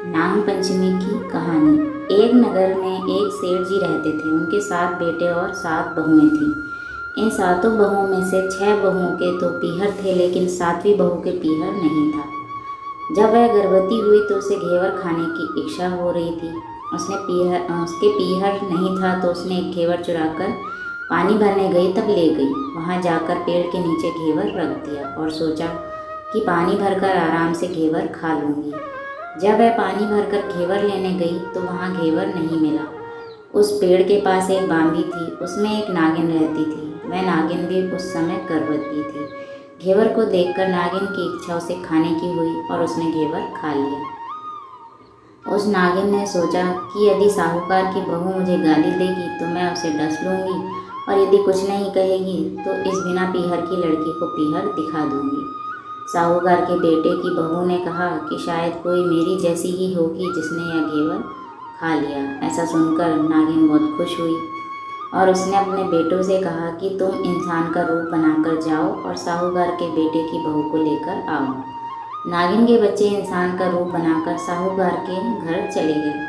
नाग पंचमी की कहानी। एक नगर में एक सेठ जी रहते थे। उनके 7 बेटे और 7 बहुएं थीं। इन 7 बहुओं में से 6 बहुओं के तो पीहर थे, लेकिन 7वीं बहू के पीहर नहीं था। जब वह गर्भवती हुई तो उसे घेवर खाने की इच्छा हो रही थी। उसके पीहर नहीं था तो उसने एक घेवर चुराकर पानी भरने गई तब ले गई। वहाँ जाकर पेड़ के नीचे घेवर रख दिया और सोचा कि पानी भरकर आराम से घेवर खा लूँगी। जब वह पानी भरकर घेवर लेने गई तो वहाँ घेवर नहीं मिला। उस पेड़ के पास एक बांबी थी, उसमें एक नागिन रहती थी। वह नागिन भी उस समय गर्भवती थी। घेवर को देखकर नागिन की इच्छा उसे खाने की हुई और उसने घेवर खा लिया। उस नागिन ने सोचा कि यदि साहूकार की बहू मुझे गाली देगी तो मैं उसे डस लूँगी, और यदि कुछ नहीं कहेगी तो इस बिना पीहर की लड़की को पीहर दिखा दूँगी। साहूकार के बेटे की बहू ने कहा कि शायद कोई मेरी जैसी ही होगी जिसने यह घेवर खा लिया। ऐसा सुनकर नागिन बहुत खुश हुई और उसने अपने बेटों से कहा कि तुम इंसान का रूप बनाकर जाओ और साहूकार के बेटे की बहू को लेकर आओ। नागिन के बच्चे इंसान का रूप बनाकर साहूकार के घर चले गए।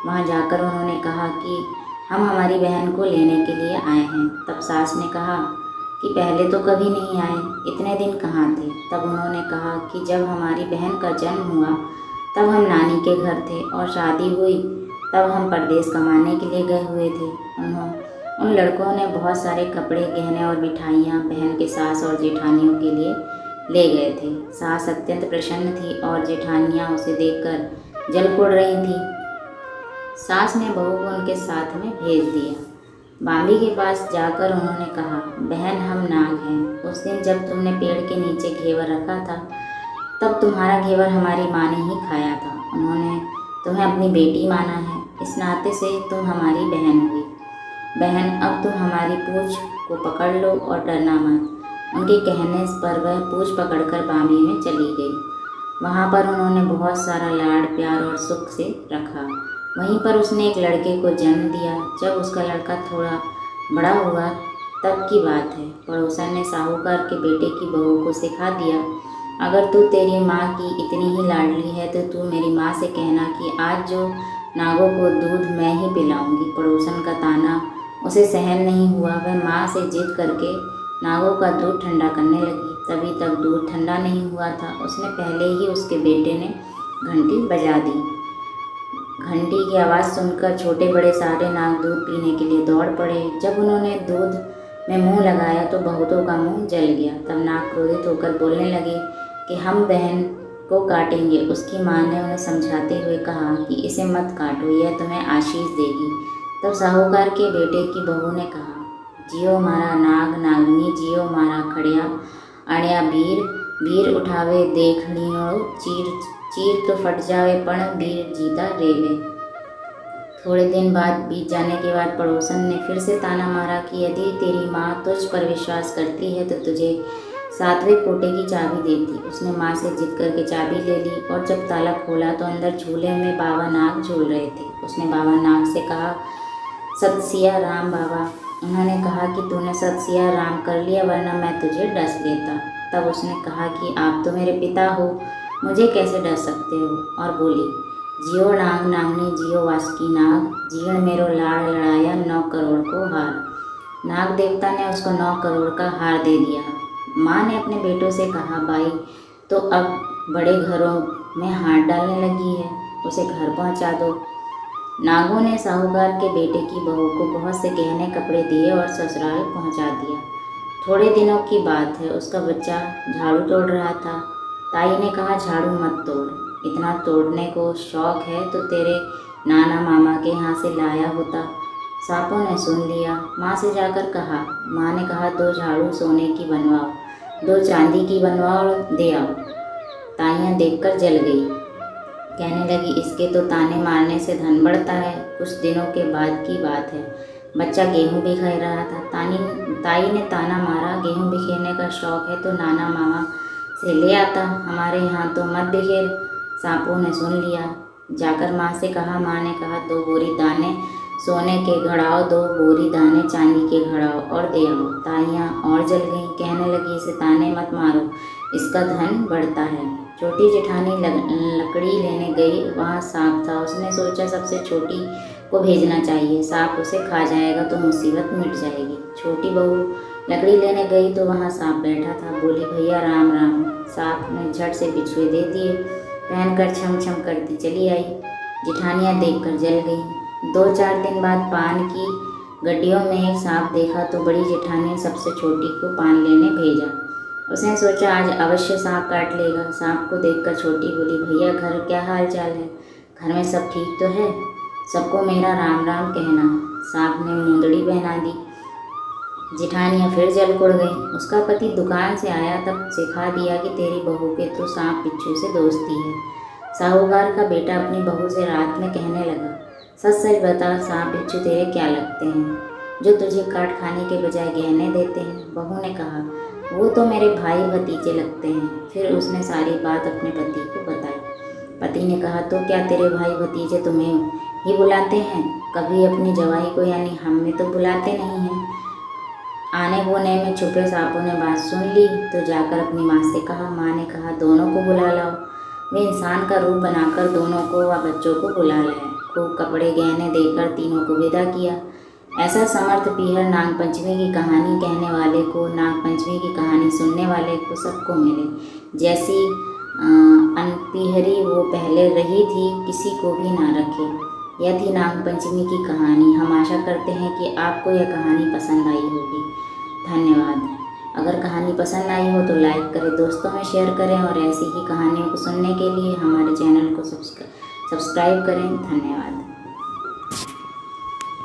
वहाँ जाकर उन्होंने कहा कि हम हमारी बहन को लेने के लिए आए हैं। तब सास ने कहा कि पहले तो कभी नहीं आए, इतने दिन कहाँ थे। तब उन्होंने कहा कि जब हमारी बहन का जन्म हुआ तब हम नानी के घर थे, और शादी हुई तब हम परदेश कमाने के लिए गए हुए थे। उन लड़कों ने बहुत सारे कपड़े, गहने और मिठाइयाँ बहन के सास और जेठानियों के लिए ले गए थे। सास अत्यंत प्रसन्न थी और जेठानियाँ उसे देखकर जल कुड़ रही थी। सास ने बहू को उनके साथ में भेज दिया। बांबी के पास जाकर उन्होंने कहा, बहन हम नाग हैं। उस दिन जब तुमने पेड़ के नीचे घेवर रखा था तब तुम्हारा घेवर हमारी माँ ने ही खाया था। उन्होंने तुम्हें अपनी बेटी माना है, इस नाते से तुम हमारी बहन हुई। बहन अब तुम हमारी पूंछ को पकड़ लो और डरना मत। उनके कहने पर वह पूंछ पकड़कर बांबी में चली गई। वहाँ पर उन्होंने बहुत सारा लाड़ प्यार और सुख से रखा। वहीं पर उसने एक लड़के को जन्म दिया। जब उसका लड़का थोड़ा बड़ा हुआ तब की बात है, पड़ोसन ने साहूकार के बेटे की बहू को सिखा दिया, अगर तू तेरी माँ की इतनी ही लाडली है तो तू मेरी माँ से कहना कि आज जो नागों को दूध मैं ही पिलाऊंगी। पड़ोसन का ताना उसे सहन नहीं हुआ। वह माँ से जिद करके नागों का दूध ठंडा करने लगी। तभी तक दूध ठंडा नहीं हुआ था। उसने पहले ही उसके बेटे ने घंटी बजा दी। घंटी की आवाज़ सुनकर छोटे बड़े सारे नाग दूध पीने के लिए दौड़ पड़े। जब उन्होंने दूध में मुंह लगाया तो बहुतों का मुंह जल गया। तब नाग क्रोधित होकर बोलने लगे कि हम बहन को काटेंगे। उसकी माँ ने उन्हें समझाते हुए कहा कि इसे मत काटो, यह तुम्हें आशीष देगी। तब साहूकार के बेटे की बहू ने कहा, जियो मारा नाग नागनी, जियो मारा खड़िया अणिया वीर, वीर उठावे देखणियो चीर, चीर तो फट जावे पण वीर जीता रेवे। थोड़े दिन बाद बीत जाने के बाद पड़ोसन ने फिर से ताना मारा कि यदि तेरी माँ तुझ पर विश्वास करती है तो तुझे 7वें कोटे की चाबी देती। उसने माँ से जिद करके चाबी ले ली और जब ताला खोला तो अंदर झूले में बाबा नाग झूल रहे थे। उसने बाबा नाग से कहा, सत सिया राम बाबा। उन्होंने कहा कि तूने सत सिया राम कर लिया, वरना मैं तुझे डस लेता। तब उसने कहा कि आप तो मेरे पिता हो, मुझे कैसे डस सकते हो। और बोली, जियो नाग नागनी, जियो वासुकी नाग, जीण मेरो लाड़ लड़ाया 9 करोड़ को हार। नाग देवता ने उसको 9 करोड़ का हार दे दिया। माँ ने अपने बेटों से कहा, बाई तो अब बड़े घरों में हाथ डालने लगी है, उसे घर पहुँचा दो। नागों ने साहूकार के बेटे की बहू को बहुत से गहने कपड़े दिए और ससुराल पहुँचा दिया। थोड़े दिनों की बात है, उसका बच्चा झाड़ू तोड़ रहा था। ताई ने कहा, झाड़ू मत तोड़, इतना तोड़ने को शौक है तो तेरे नाना मामा के यहाँ से लाया होता। सांपों ने सुन लिया। माँ से जाकर कहा। माँ ने कहा, 2 झाड़ू सोने की बनवाओ, 2 चांदी की बनवाओ और दे आओ। ताइयाँ देखकर जल गई, कहने लगी, इसके तो ताने मारने से धन बढ़ता है। कुछ दिनों के बाद की बात है, बच्चा गेहूँ बिखेर रहा था। ताई ने ताना मारा, गेहूँ बिखेरने का शौक है तो नाना मामा से ले आता, हमारे यहाँ तो मत बिखेर। सांपों ने सुन लिया। जाकर माँ से कहा। माँ ने कहा, 2 बोरी दाने सोने के घड़ाओ, 2 बोरी दाने चांदी के घड़ाओ और दे आओ। ताइयाँ और जल गईं, कहने लगी, इसे ताने मत मारो, इसका धन बढ़ता है। छोटी जेठानी लकड़ी लेने गई, वहाँ सांप था। उसने सोचा सबसे छोटी को भेजना चाहिए, सांप उसे खा जाएगा तो मुसीबत मिट जाएगी। छोटी बहू लकड़ी लेने गई तो वहाँ सांप बैठा था। बोली, भैया राम राम। सांप ने झट से बिछुए दे दिए, पहनकर छम छम करती चली आई। जेठानियाँ देखकर जल गईं। 2-4 दिन बाद पान की गड्डियों में एक सांप देखा तो बड़ी जेठानी ने सबसे छोटी को पान लेने भेजा। उसने सोचा आज अवश्य सांप काट लेगा। सांप को देखकर छोटी बोली, भैया घर क्या हाल चाल है? घर में सब ठीक तो है? सबको मेरा राम राम कहना। सांप ने मुंदड़ी पहना दी। जेठानियाँ फिर जल कुड़ गई। उसका पति दुकान से आया तब सिखा दिया कि तेरी बहू के तो सांप बिच्छू से दोस्ती है। साहूकार का बेटा अपनी बहू से रात में कहने लगा, सच सच बता, सांप बिच्छू तेरे क्या लगते हैं जो तुझे काट खाने के बजाय गहने देते हैं? बहू ने कहा, वो तो मेरे भाई भतीजे लगते हैं। फिर उसने सारी बात अपने पति को बताई। पति ने कहा, तो क्या तेरे भाई भतीजे तुम्हें ही बुलाते हैं? कभी अपनी जवाई को यानी हमें तो बुलाते नहीं हैं। आने बोने में छुपे सांपों ने बात सुन ली तो जाकर अपनी माँ से कहा। माँ ने कहा, दोनों को बुला लाओ। वे इंसान का रूप बनाकर दोनों को व बच्चों को बुला लाए। खूब कपड़े गहने देकर तीनों को विदा किया। ऐसा समर्थ पीहर नागपंचमी की कहानी कहने वाले को, नागपंचमी की कहानी सुनने वाले को सबको मिले। जैसी अनपीहरी वो पहले रही थी, किसी को भी ना रखे। यह थी नागपंचमी की कहानी। हम आशा करते हैं कि आपको यह कहानी पसंद आई होगी। धन्यवाद। अगर कहानी पसंद आई हो तो लाइक करें, दोस्तों में शेयर करें और ऐसी ही कहानियों को सुनने के लिए हमारे चैनल को सब्सक्राइब करें। धन्यवाद।